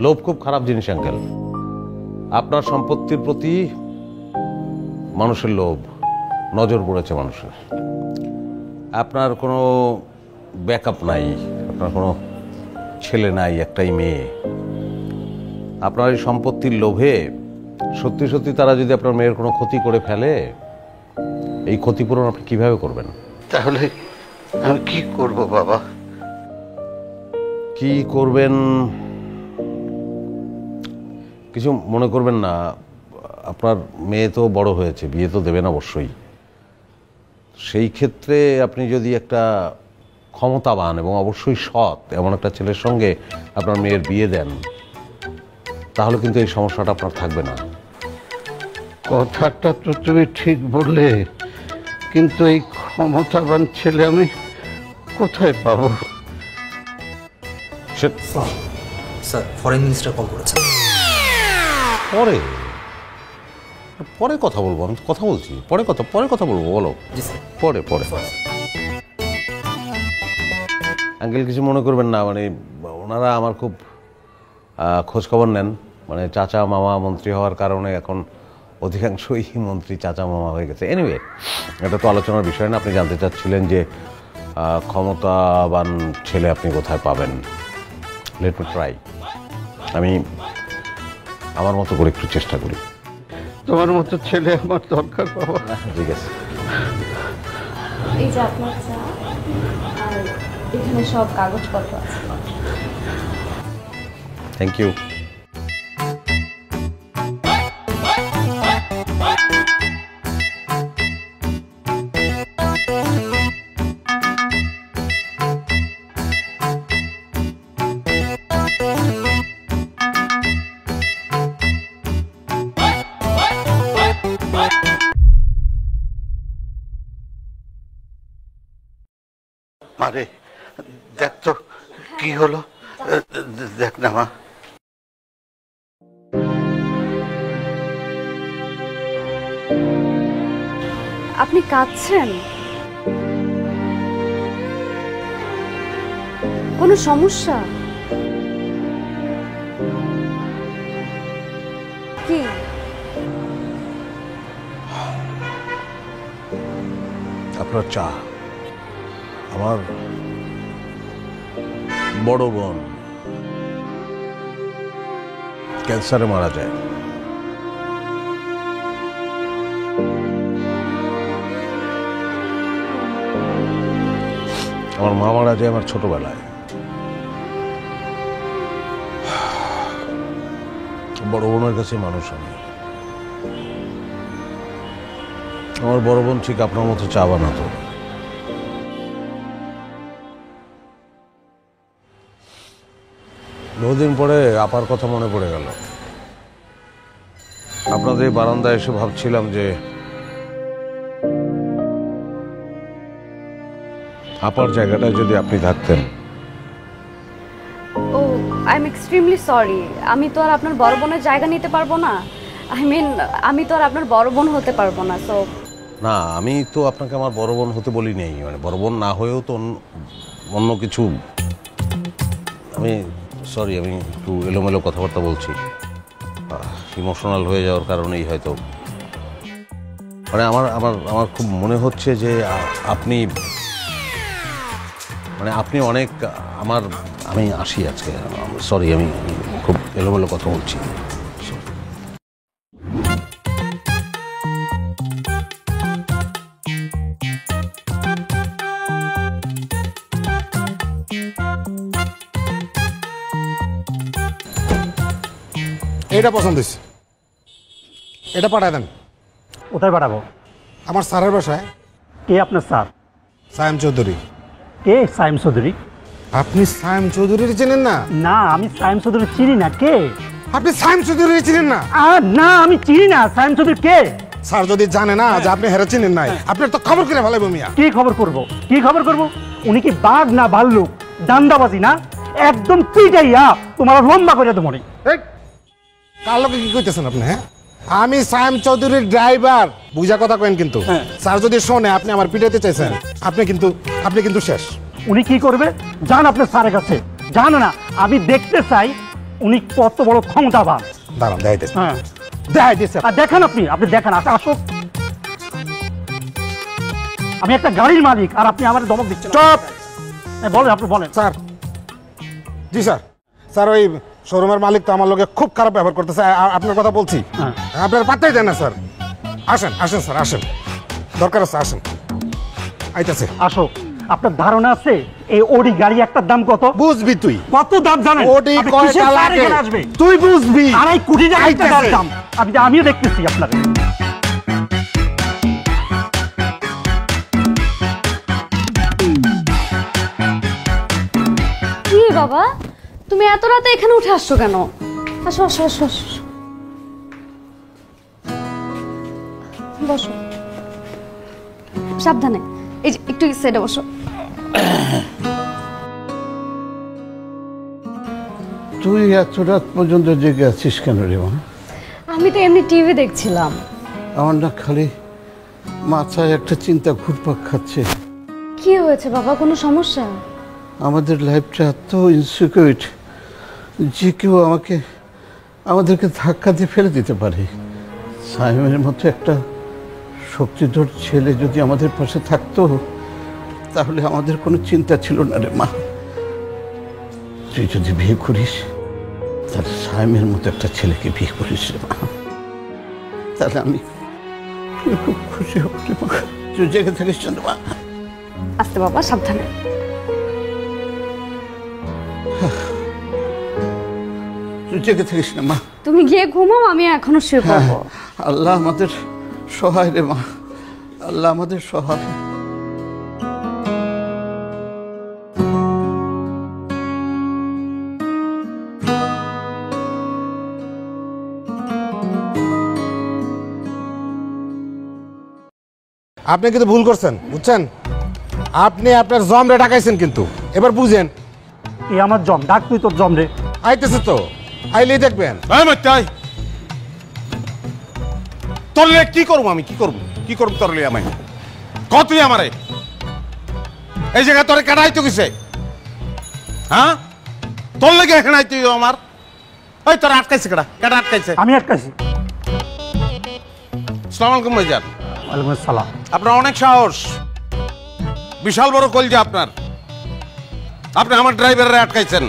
লোভ খুব খারাপ জিনিস আঙ্কেল। আপনার সম্পত্তির প্রতি মানুষের লোভ, নজর পড়েছে মানুষের। আপনার কোনো ব্যাকআপ নাই, আপনার কোনো ছেলে নাই, একটাই মেয়ে। আপনার এই সম্পত্তির লোভে সত্যি সত্যি তারা যদি আপনার মেয়ের কোনো ক্ষতি করে ফেলে, এই ক্ষতিপূরণ আপনি কিভাবে করবেন? তাহলে আমি কি করব বাবা? কি করবেন কিছু মনে করবেন না, আপনার মেয়ে তো বড় হয়েছে, বিয়ে তো দেবেন অবশ্যই। সেই ক্ষেত্রে আপনি যদি একটা ক্ষমতাবান এবং অবশ্যই সৎ এমন একটা ছেলের সঙ্গে আপনার মেয়ের বিয়ে দেন, তাহলে কিন্তু এই সমস্যাটা আপনার থাকবে না। কথাটা তো তুমি ঠিক বললে, কিন্তু এই ক্ষমতাবান ছেলে আমি কোথায় পাবো? স্যার, ফরেন মিনিস্টার কল করেছেন। পরে পরে কথা বলবো, আমি কথা বলছি, পরে কথা বলবো, বলো। পরে পরে আঙ্কেল কিছু মনে করবেন না, মানে ওনারা আমার খুব খোঁজখবর নেন, মানে চাচা মামা মন্ত্রী হওয়ার কারণে এখন অধিকাংশই মন্ত্রী চাচা মামা হয়ে গেছে। এনিওয়ে, এটা তো আলোচনার বিষয় না। আপনি জানতে চাচ্ছিলেন যে ক্ষমতাবান ছেলে আপনি কোথায় পাবেন। লেট মি ট্রাই, আমি আমার মতো করে একটু চেষ্টা করি। তোমার মতো ছেলে আমার দরকার বাবা। ঠিক আছে, এই যে আপনার চা, আর এখানে সব কাগজপত্র আছে। Thank you. মারে দেখ তো কি হলো, দেখ না মা। আপনি কাঁদছেন? কোনো সমস্যা? কি? আপনার চা। আমার বড় বোন ক্যান্সারে মারা যায়। আমার মা মারা যায় আমার ছোটবেলায়। বড় বোনের কাছে মানুষ আমি। আমার বড় বোন ঠিক আপনার মতো চা বানাতো। বহুদিন পরে আপার কথা মনে পড়ে গেল। আপনাদের বারান্দায় এসে ভাবছিলাম যে আপার জায়গাটায় যদি আপনি থাকতেন। ও, আই এম এক্সট্রিমলি সরি। আমি তো আর আপনার বড় বোনের জায়গা নিতে পারবো না। আই মিন, আমি তো আর আপনার বড় বোন হতে পারবো না। সো না, আমি তো আপনাকে আমার বড় বোন হতে বলি নেই, মানে বড় বোন না হয়েও তো অন্য কিছু। আমি সরি, আমি একটু এলোমেলো কথাবার্তা বলছি। ইমোশনাল হয়ে যাওয়ার কারণেই হয়তো মানে আমার আমার আমার খুব মনে হচ্ছে যে আপনি মানে আপনি অনেক আমি আসি আজকে, সরি আমি খুব এলোমেলো কথা বলছি। এটা পছন্দ হয়েছে, এটা পাঠায় দেন। কোথায় পাঠাবো? আমার স্যারের বাসায়। কে আপনার স্যার? সায়েম চৌধুরী। কে সায়েম চৌধুরী? আপনি সায়েম চৌধুরীর চেনেন না? না, আমি সায়েম চৌধুরী চিনি না। কে আপনি? সায়েম চৌধুরী চিনেন না? না, আমি চিনি না। সায়েম চৌধুরী কে? স্যার যদি জানে না যে আপনি হেরে চিনেন নাই, আপনার তো খবর করে ফেলাইব মিয়া। কি খবর করব? কি খবর করব? উনি কি বাঘ না ভাল্লুক? দান্দাবাজি না? একদম পিটাইয়া তোমার লম্বা করে দেবো। কার লোকে কি কইতেছেন আপনি? হ্যাঁ, আমি সায়েম চৌধুরীর ড্রাইভার। বুঝা কথা কেন কিন্তু? স্যার যদি শোনে আপনি আমার পিটাইতে চাইছেন, আপনি কিন্তু শেষ। উনি কি করবে? যান আপনার স্যারের কাছে, জান না। আমি দেখতে চাই উনি কত বড় ক্ষমতাবান। দাঁড়ান, দেখাইতেছে। হ্যাঁ, দেখাইতেছে। আর দেখেন আপনি দেখেন। আসো। আমি একটা গাড়ির মালিক আর আপনি আমার ধমক দিচ্ছেন। চুপ। বলেন, আপনি বলেন। স্যার। জি স্যার। স্যার, ওই শোরুমের মালিক তো আমার লোকে খুব খারাপ ব্যবহার করতেছে। আপনার কথা বলছি, আপনার পাত্তাই দেন না স্যার। আসেন স্যার, আসেন, দরকার আছে, আসেন। আইতাছে। আসো। আপনার ধারণা আছে এই ওডি গাড়ি একটার দাম কত? বুঝবি তুই? কত দাম জানেন? ওডি কয়টা লাগে তুই বুঝবি? 2.5 কোটি টাকার দাম। আমিও দেখতেছি আপনার। কি বাবা, তুমি এত রাতে এখানে উঠে আসছো কেন? আসো আসো আসো, বসো। সাবধানে, এই যে একটু সাইডে বসো। তুই এত রাত পর্যন্ত জেগে আছিস কেন রে মা? আমি তো এমনি টিভি দেখছিলাম। আমার না খালি মাথায় একটা চিন্তা ঘুরপাক খাচ্ছে। কি হয়েছে বাবা, কোনো সমস্যা? আমাদের লাইফটা এত ইনসিকিউর যে কেউ আমাদেরকে ধাক্কা দিয়ে ফেলে দিতে পারে। সাইমের মতো একটা শক্তিধর ছেলে যদি আমাদের পাশে থাকতো তাহলে আমাদের কোনো চিন্তা ছিল না রে মা। তুই যদি বিয়ে করিস তাহলে সাইমের মতো একটা ছেলেকে বিয়ে করিস রে মা, তাহলে আমি খুব খুশি হব রে মা। তুই জেগে থাকিস চন্দ্রমা। আস্তে বাবা, সাবধানে। তুই জেগে থাকিস না মা। তুমি গিয়ে ঘুমাও, আমি এখনো শুয়ে পড়বো। আল্লাহ আমাদের সহায় রে মা, আল্লাহ আমাদের সহায়। আপনি কিন্তু ভুল করছেন, বুঝছেন? আপনি আপনার জম রে ঢাকাইছেন, কিন্তু এবার বুঝেন। এই আমার জম, ডাক তুই তোর জম রে। আইতেছে তো, আইলেই দেখবেন। তোরলে কি করবো আমি? কি করবো তোরলে আমি? কতই আমারে এই জায়গায় তোরে কাটাই তো কিসে? হ্যাঁ, তোর লেগে এখানে আইতে আমার। ওই তোরা আটকাইছে, কাটা আটকাইছে? আমি আটকাইছি। আসসালামু আলাইকুম ভাইজান। ওয়ালাইকুম আসসালাম। আপনার অনেক সাহস, বিশাল বড় কলজা আপনার। আপনি আমার ড্রাইভারে আটকাইছেন,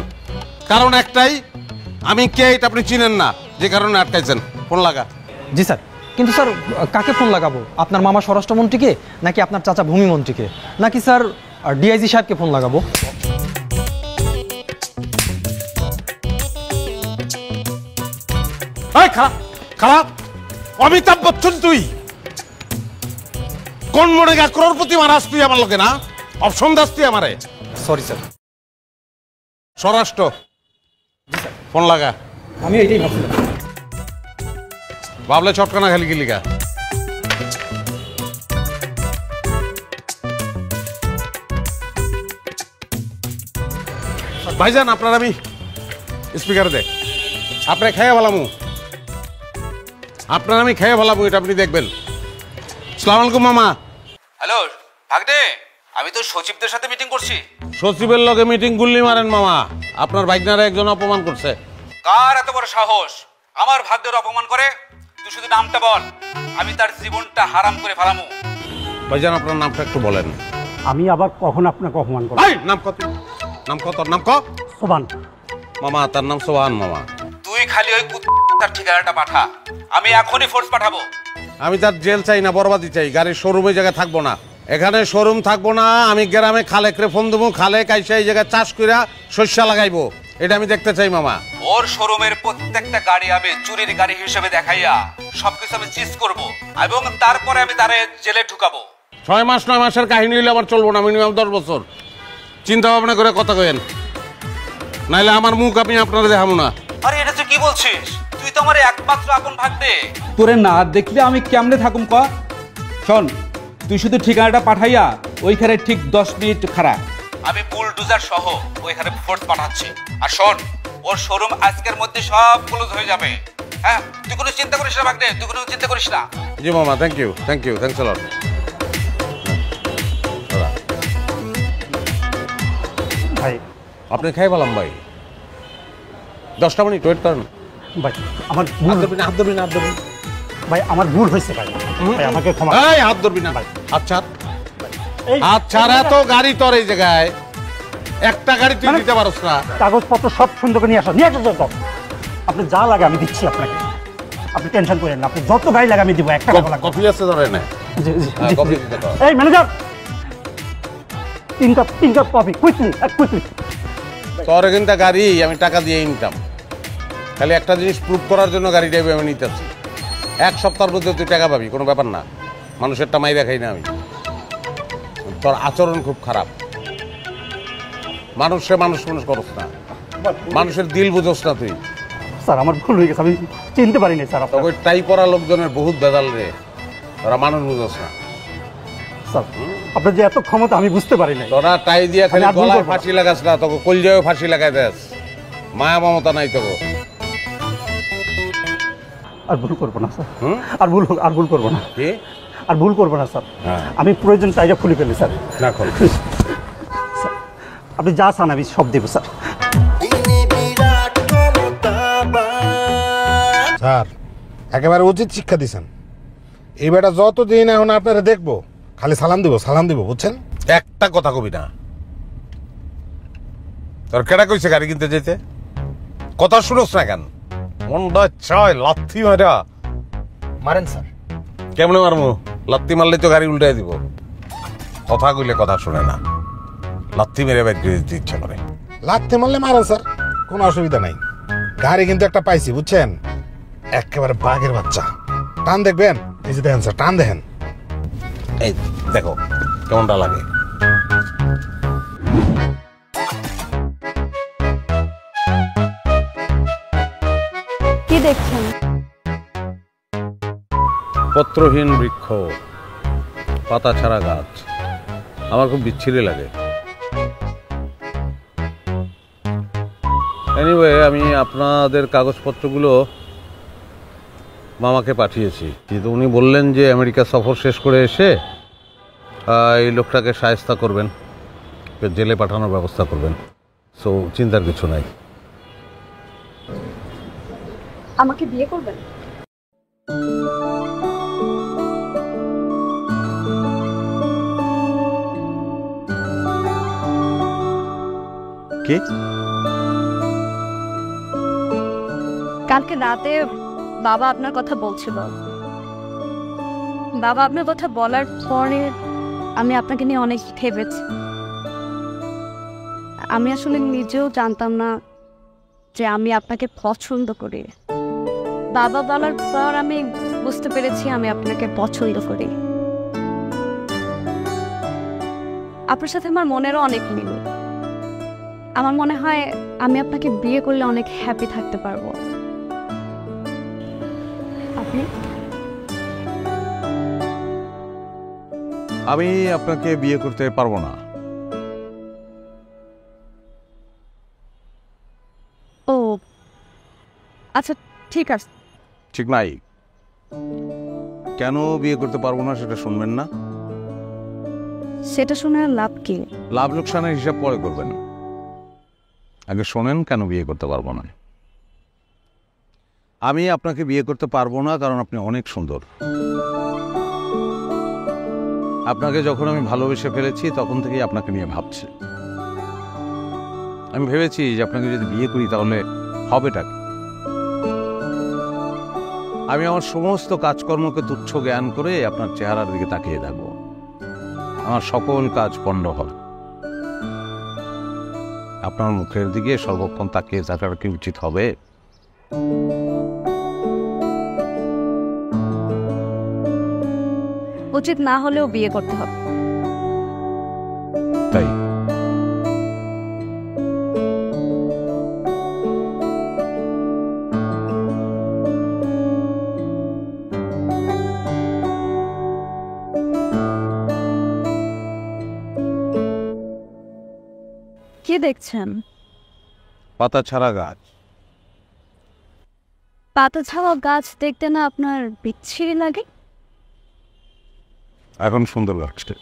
কারণ একটাই, আমি কে এটা আপনি চিনেন না, যে কারণে আটকাইছেন। ফোন লাগা। জি স্যার। কিন্তু স্যার, কাকে ফোন লাগাবো? আপনার মামা স্বরাষ্ট্রমন্ত্রীকে, নাকি আপনার চাচা ভূমিমন্ত্রীকে, নাকি স্যার ডিআইজি সাহেবকে ফোন লাগাবো? খারাপ অমিতাভ বচ্চন, তুই কোন মনে গা করোড়পতি মারাস? তুই আমার লোকে না অপশন দাস তুই আমারে? Sorry sir. স্বরাষ্ট্র, ফোন লাগা। আমি এইটাই ভাবছিলাম। ভাবলে চটকানা খালি গিলিকা। ভাইজান, আপনার আমি স্পিকারে দে। আপনার খেয়ে ভালামু, আপনার আমি খেয়ে ভালামু, এটা আপনি দেখবেন। আসসালামু আলাইকুম মামা। হ্যালো ভাগনে, আমি তো সচিবদের সাথে মিটিং করছি। সচিবের লগে মিটিং গুল্লি মারেন মামা। আপনার ভাইগনারে একজন অপমান করছে। কার এত বড় সাহস আমার ভাগ্যের অপমান করে, তুই শুধু নামটা বল, আমি তার জীবনটা হারাম করে ফেলামু। ভাইজান আপনার নামটা একটু বলেন। আমি আবার কখন আপনাকে অপমান করব? এই নাম কত? নাম কত? নাম ক? সোবান। মামা তার নাম সোহান মামা। তুই খালি ওই তার ঠিকানাটা পাঠা, আমি এখনই ফোর্স পাঠাবো। আমি তার জেল চাই না, বরবাদি চাই। গাড়ির শোরুমে জায়গায় থাকবো না, এখানে শোরুম থাকবো না। আমি গ্রামে খালেকরে ফোন দেবো, খালেক আইসা এই জায়গায় চাষ কইরা শস্য লাগাইবো, এটা আমি দেখতে চাই মামা। ওর শোরুমের প্রত্যেকটা গাড়ি আমি চুরির গাড়ি হিসেবে দেখাইয়া সবকিছু আমি চিজ করব, এবং তারপরে আমি তারে জেলে ঢুকাবো। 6 মাস 9 মাসের কাহিনী হইলে আমার চলবো না, মিনিমাম 10 বছর। চিন্তা ভাবনা করে কথা কইেন, নাইলে আমার মুখ আমি আপনারা দেখাবো না। আরে এটা তুই কি বলছিস? তুই তো আমার একমাত্র আপন ভাগ্নে। তোরে না দেখলে আমি কেমনে থাকুম ক? শোন, তুই শুধু ঠিকানাটা পাঠাইয়া ওইখানে ঠিক 10 মিনিট খাড়া। আমি বুলডোজার সহ ওইখানে ফোর্স পাঠাচ্ছি। আর শোন, ওর শোরুম আজকের মধ্যে সব ক্লোজ হয়ে যাবে। হ্যাঁ, তুই কোনো চিন্তা করিস না ভাগ্নে, তুই কোনো চিন্তা করিস না। জি মামা, থ্যাংক ইউ, থ্যাংকস আ লট। ভাই আপনি খাই বললাম ভাই, 10টা মিনিট ওয়েট করেন ভাই। আমার ভুল, হাত ধরবি না, ভাই আমার ভুল হয়েছে ভাই, ভাই আমাকে ক্ষমা। এই হাত ধরবি না ভাই, আচ্ছা আচ্ছা। এত গাড়ি তোর এই জায়গায়, একটা গাড়ি তুই দিতে পারছ না? কাগজপত্র সব সুন্দর করে নিয়ে আসো, নিয়ে আসো যত। আপনি যা লাগে আমি দিচ্ছি আপনাকে, আপনি টেনশন করেন না। আপনি যত গাড়ি লাগে আমি দিব। একটা টাকা লাগবে। কফি আছে ধরে না? জি জি হ্যাঁ, কফি দিতে দাও। এই manager, 3 cup coffee, quickly quickly. তোর কিন্তু গাড়ি আমি টাকা দিয়ে নিতাম, খালি একটা জিনিস প্রুভ করার জন্য গাড়িটা আমি নিতেছি। 1 সপ্তাহের মধ্যে তুই টাকা পাবি, কোনো ব্যাপার না। মানুষেরটা মাইরা খাই না আমি। তোর আচরণ খুব খারাপ, মানুষ করস না, মানুষের দিল বুঝোস না তুই। স্যার আমার ভুল হয়ে গেছে, আমি চিনতে পারিনি স্যার। তোকে টাই পরা লোকজনের বহুত বেদাল রে, তোরা মানুষ বুঝোস না। স্যার আপনার যে এত ক্ষমতা আমি বুঝতে পারি না। তোরা টাই দিয়া খালি গলায় ফাঁসি লাগাস না, তোকে কলজায়ও ফাঁসি লাগাই দেস। মায়া মমতা নাই তোকে। আর ভুল করবো না স্যার, আর ভুল করবো না। কি? আর ভুল করবো না স্যার। আমি প্রয়োজন টাইটা খুলে ফেলি স্যার। না খোল। আপনি যা চান আমি সব দেবো স্যার। স্যার একেবারে উচিত শিক্ষা দিছেন। এই বেটা যতদিন এখন আপনারা দেখবো খালি সালাম দিব, বুঝছেন? একটা কথা কবি না। তোর কেডা কইছে গাড়ি কিনতে যেতে? কথা শুনোস না কেন? মনটা চায় লাথি মারা। মারেন স্যার। কেমনে মারমু? লাথি মারলে তো গাড়ি উল্টাই দিব। কথা কইলে কথা শুনে না, লাথি মেরে বাইক দিয়ে দিতে ইচ্ছা করে। লাথি মারলে মারেন স্যার, কোনো অসুবিধা নাই। গাড়ি কিন্তু একটা পাইছি, বুঝছেন? একেবারে বাঘের বাচ্চা। টান দেখবেন, এই যে দেখেন স্যার, টান দেখেন। এই দেখো কেমনটা লাগে। কি দেখছেন? পত্রহীন বৃক্ষ, পাতা ছাড়া গাছ, আমার খুব বিচ্ছিরি লাগে। এনিওয়ে, আমি আপনাদের কাগজপত্রগুলো মামাকে পাঠিয়েছি, কিন্তু উনি বললেন যে আমেরিকা সফর শেষ করে এসে এই লোকটাকে শায়েস্তা করবেন, জেলে পাঠানোর ব্যবস্থা করবেন। সো চিন্তার কিছু নাই। আমাকে বিয়ে করবেন? কি? কালকে রাতে বাবা আপনার কথা বলছিল। বাবা আপনার কথা বলার পরে আমি আপনাকে নিয়ে অনেক ভেবেছি। আমি আসলে নিজেও জানতাম না যে আমি আপনাকে পছন্দ করি। বাবা বলার পর আমি বুঝতে পেরেছি আমি আপনাকে পছন্দ করি। আপনার সাথে আমার মনেরও অনেক মিল। আমার মনে হয় আমি আপনাকে বিয়ে করলে অনেক হ্যাপি থাকতে পারবো। আপনি? আমি আপনাকে বিয়ে করতে পারবো না। ও আচ্ছা, ঠিক আছে। ঠিক নাই। কেন বিয়ে করতে পারবো না সেটা শুনবেন না? সেটা শুনে লাভ কি? লাভ লোকসানের হিসাব পরে করবেন, আগে শোনেন কেন বিয়ে করতে পারবো না। আমি আপনাকে বিয়ে করতে পারবো না, কারণ আপনি অনেক সুন্দর। আপনাকে যখন আমি ভালোবেসে ফেলেছি তখন থেকেই আপনাকে নিয়ে ভাবছি। আমি ভেবেছি যে আপনাকে যদি বিয়ে করি তাহলে হবেটা কি। আমি আমার সমস্ত কাজকর্মকে তুচ্ছ জ্ঞান করে আপনার চেহারার দিকে তাকিয়ে থাকবো। আমার সকল কাজ পণ্ড হবে। আপনার মুখের দিকে সর্বক্ষণ তাকিয়ে থাকার কি উচিত হবে? উচিত না হলেও বিয়ে করতে হবে। তাই কি দেখছেন? পাতা ছাড়া গাছ। পাতা ছাড়া গাছ দেখতে না আপনার বিচ্ছিরি লাগে? এখন সুন্দর লাগছে।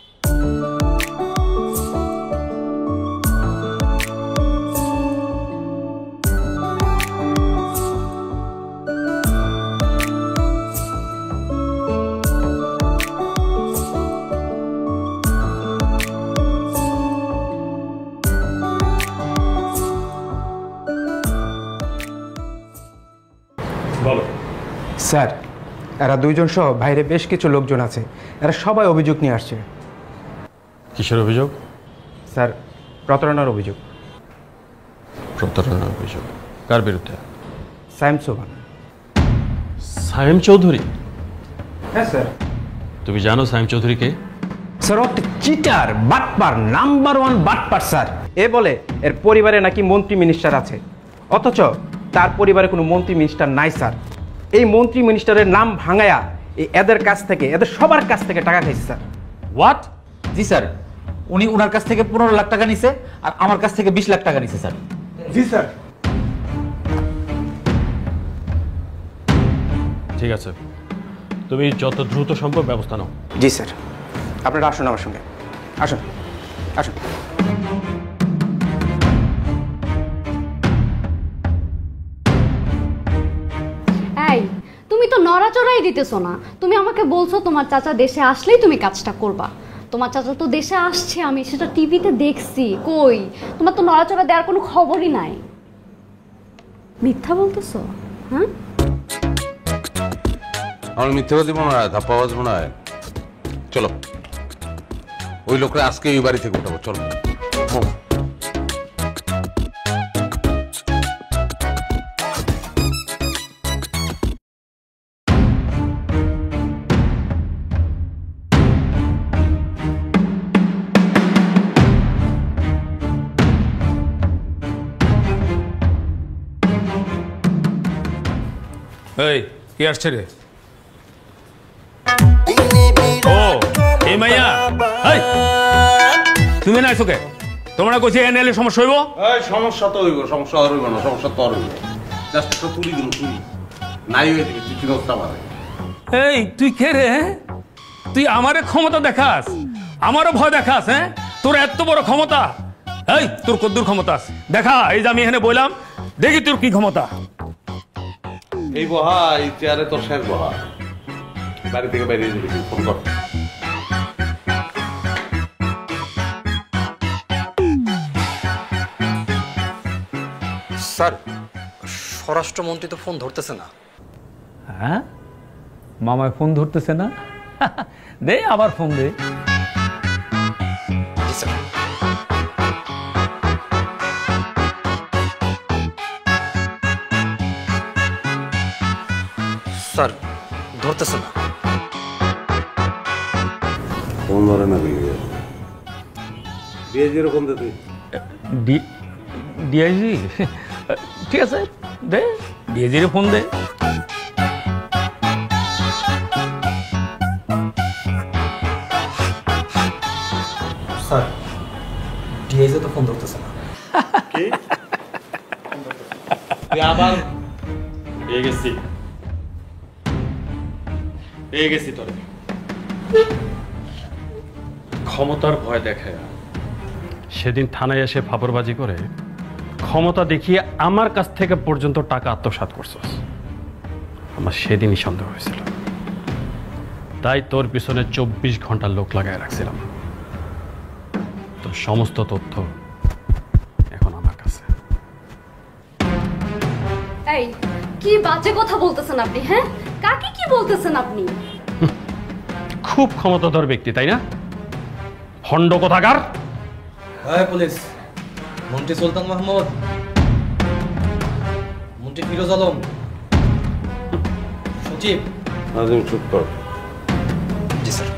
স্যার, এরা দুইজন সহ বাইরে বেশ কিছু লোকজন আছে, এরা সবাই অভিযোগ নিয়ে আসছে। কিসের অভিযোগ? স্যার, প্রতারণার অভিযোগ। প্রতারণার অভিযোগ? কার বিরুদ্ধে? সায়েম সোহান। সায়েম চৌধুরী? হ্যাঁ স্যার। তুমি জানো সায়েম চৌধুরীকে? স্যার, ও চিটার, বাটপার, নাম্বার 1 বাটপার স্যার। এ বলে এর পরিবারে নাকি মন্ত্রী মিনিস্টার আছে, অথচ তার পরিবারে কোনো মন্ত্রী মিনিস্টার নাই স্যার। এই মন্ত্রী মিনিস্টারের নাম ভাঙায়া এদের কাছ থেকে, এদের সবার কাছ থেকে টাকা খাইছে স্যার। হোয়াট? জি স্যার, উনি ওনার কাছ থেকে 15 লাখ টাকা নিছে আর আমার কাছ থেকে 20 লাখ টাকা নিছে স্যার। জি স্যার। ঠিক আছে, তুমি যত দ্রুত সম্ভব ব্যবস্থা নাও। জি স্যার। আপনারা আসুন আমার সঙ্গে, আসুন আসুন। এই, তুমি তো নড়াচড়াই দিতেছো না। তুমি আমাকে বলছো তোমার চাচা দেশে আসলেই তুমি কাজটা করবা। তোমার চাচা তো দেশে আসছে, আমি সেটা টিভিতে দেখছি। কই, তোমার তো নড়াচড়া দেওয়ার কোনো খবরই নাই। মিথ্যা বলতেছো? হ্যাঁ, আমার মিথ্যাবাদী মনে হয়, ধাপ্পাবাজ মনে হয়। চলো, ওই লোকরা আজকে এই বাড়ি থেকে উঠাবো। চলো। এই কি আসছে রে? ও এই মাইয়া, এই তুমি না আইছো কে? তোমরা কইছি এনএল সমস্যা হইব? এই সমস্যা তো হইব, সমস্যা হইব না, সমস্যা তো হইব। জাস্ট তো তুলি দিন, তুলি নাই হয়ে যাবে, তুই চিনস্তা মারে। এই তুই কে রে? তুই আমারে ক্ষমতা দেখাস, আমারও ভয় দেখাস? হ্যাঁ, তোর এত বড় ক্ষমতা? এই তোর কদ্দুর ক্ষমতা আছে দেখা। এই যে আমি এখানে বললাম, দেখি তোর কি ক্ষমতা। এই বহা, এই চেয়ারে তোর শেষ বহা। বাড়ি থেকে বেরিয়ে যাবি, ফোন কর। স্যার, স্বরাষ্ট্রমন্ত্রী তো ফোন ধরতেছে না। হ্যাঁ, মামায় ফোন ধরতেছে না? দে আবার ফোন দে। স্যার, ধরতেছে না। ফোন ধরে না ডিআইজি এরকম দে তুই। ডিআইজি? ঠিক আছে, দে ডিআইজির ফোন দে। স্যার, ডিআইজি তো ফোন ধরতেছে না। আবার পেয়ে গেছি, পেয়ে গেছি তোরে। ক্ষমতার ভয় দেখায় সেদিন থানায় এসে ফাপড়বাজি করে ক্ষমতা দেখিয়ে আমার কাছ থেকে পর্যন্ত টাকা আত্মসাৎ করছস। আমার সেদিনই সন্দেহ হয়েছিল, তাই তোর পিছনে 24 ঘন্টা লোক লাগায় রাখছিলাম। তোর সমস্ত তথ্য এখন আমার কাছে। এই কি বাজে কথা বলতেছেন আপনি? হ্যাঁ, কাকে কি বলতেছেন আপনি? খুব ক্ষমতাধর ব্যক্তি, তাই না? ভণ্ড কোথাকার। হ্যাঁ পুলিশ, মন্ত্রী সুলতান মাহমুদ, মন্ত্রী ফিরোজ আলম, সচিব নাজিম, চুপ কর। জি স্যার।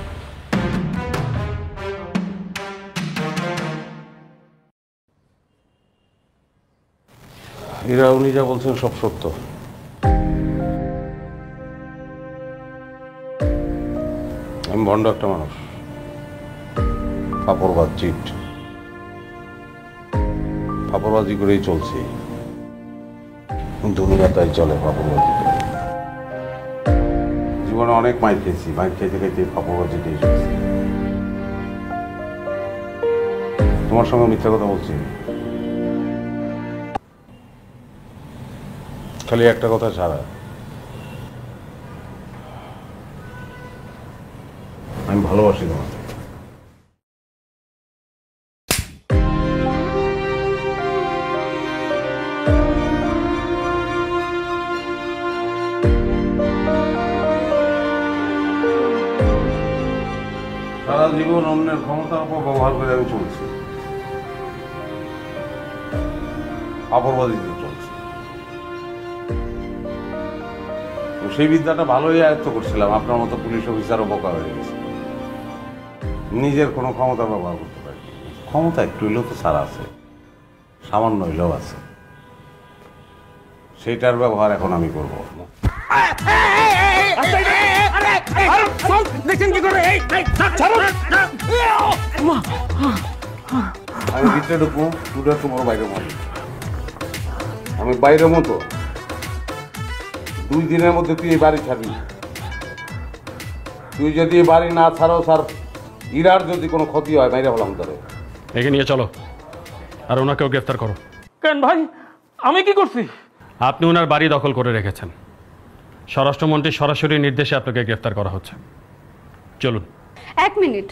এরা উনি যা বলছেন সব সত্য। আমি ভণ্ড একটা মানুষ, ফাপড়বাজ, চিট, ফাপড়বাজি করেই চলছি। দুনিয়া তাই চলে ফাপড়বাজি করে। জীবনে অনেক মাইর খেয়েছি, মাইর খেতে খেতে ফাপড়বাজিটাই চলছি। তোমার সঙ্গে মিথ্যা কথা বলছি, খালি একটা কথা ছাড়া। আমি ভালোবাসি তোমাকে। সারা জীবন অন্যের ক্ষমতার উপর ব্যবহার করে আমি চলছি, অপরবাদিতে চলছি। সেই বিদ্যাটা ভালোই আয়ত্ত করছিলাম, আপনার মতো পুলিশ অফিসারও বোকা হয়ে গেছে। নিজের কোনো ক্ষমতা ব্যবহার করতে পারি। ক্ষমতা একটু হইলেও তো ছাড়া আছে, সামান্য হইলেও আছে। সেইটার ব্যবহার এখন আমি করব। আমি ভিতরে ঢুকবো, দুটো তোমার বাইরে মতো। আমি বাইরের মতো 2 দিনের মধ্যে তুই এই বাড়ি ছাড়বি। তুই যদি এই বাড়ি না ছাড়াও, স্যার ইরার যদি কোনো ক্ষতি হয়, বাইরে হলাম তোরে। একে নিয়ে চলো, আর ওনাকেও গ্রেফতার করো। কেন ভাই, আমি কি করছি? আপনি ওনার বাড়ি দখল করে রেখেছেন। স্বরাষ্ট্রমন্ত্রীর সরাসরি নির্দেশে আপনাকে গ্রেফতার করা হচ্ছে। চলুন। 1 মিনিট,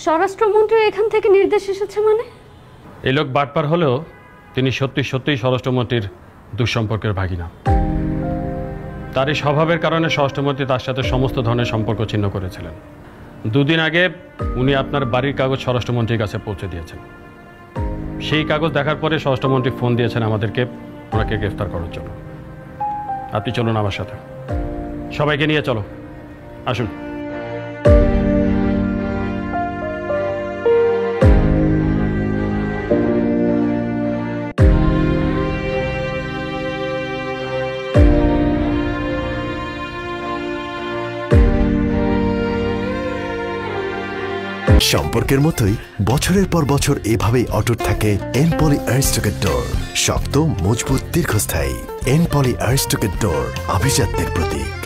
স্বরাষ্ট্রমন্ত্রীর এখান থেকে নির্দেশ এসেছে মানে? এই লোক বাটপার হলেও তিনি সত্যি সত্যিই স্বরাষ্ট্রমন্ত্রীর দুঃসম্পর্কের ভাগিনা। তার এই স্বভাবের কারণে স্বরাষ্ট্রমন্ত্রী তার সাথে সমস্ত ধরনের সম্পর্ক ছিন্ন করেছিলেন। 2 দিন আগে উনি আপনার বাড়ির কাগজ স্বরাষ্ট্রমন্ত্রীর কাছে পৌঁছে দিয়েছেন। সেই কাগজ দেখার পরে স্বরাষ্ট্রমন্ত্রী ফোন দিয়েছেন আমাদেরকে ওনাকে গ্রেফতার করার জন্য। আপনি চলুন আমার সাথে, সবাইকে নিয়ে চলো, আসুন। সম্পর্কের মতোই বছরের পর বছর এভাবেই অটুট থাকে এনপলি আরিস্টোকেট ডোর। শক্ত, মজবুত, দীর্ঘস্থায়ী। এনপলি আরিস্টোকেট ডোর, আভিজাত্যের প্রতীক।